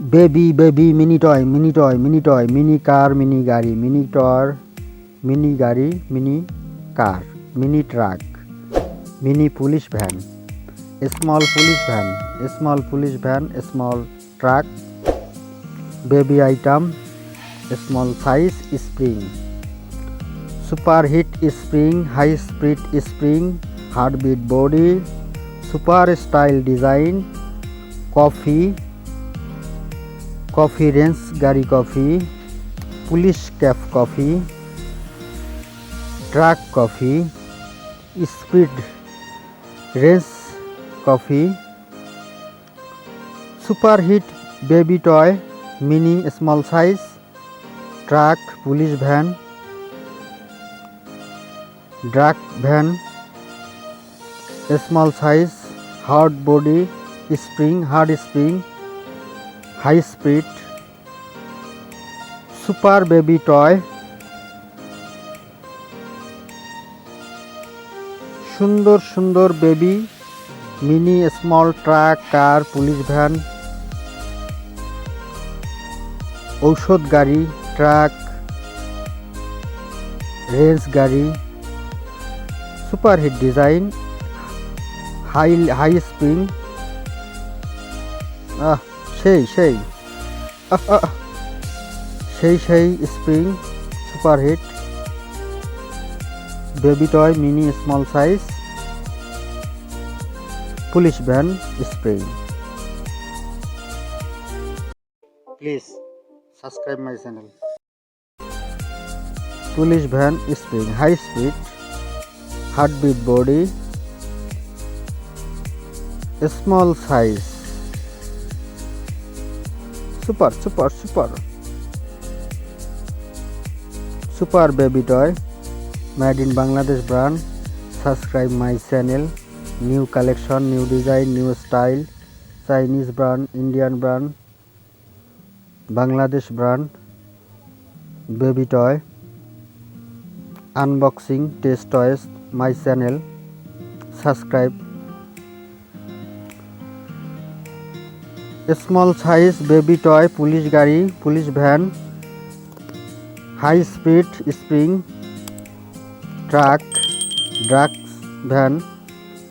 Baby mini car, mini গাড়ি, mini toy, mini গাড়ি, mini car, mini truck, mini police van, small police van, small truck, baby item, small size spring, super hit spring, high speed spring, heartbeat body, super style design, coffee range গাড়ি coffee, police cafe coffee, truck coffee, speed range coffee, super hit baby toy, mini small size truck, police van, drug van, small size hard body spring, high speed, super baby toy, সুন্দর baby, mini small truck, car, police van, ঔষধ গাড়ি, truck, range গাড়ি, super hit design, high spring, সেই spring, super hit baby toy, mini small size police van spring. Please subscribe my channel. Police van spring, high speed, heartbeat body, small size, super baby toy, made in Bangladesh brand. Subscribe my channel. New collection, new design, new style, Chinese brand, Indian brand, Bangladesh brand, baby toy, unboxing, test toys, my channel. Subscribe. Small size baby toy, police গাড়ি, police van, high speed spring, truck, drugs van,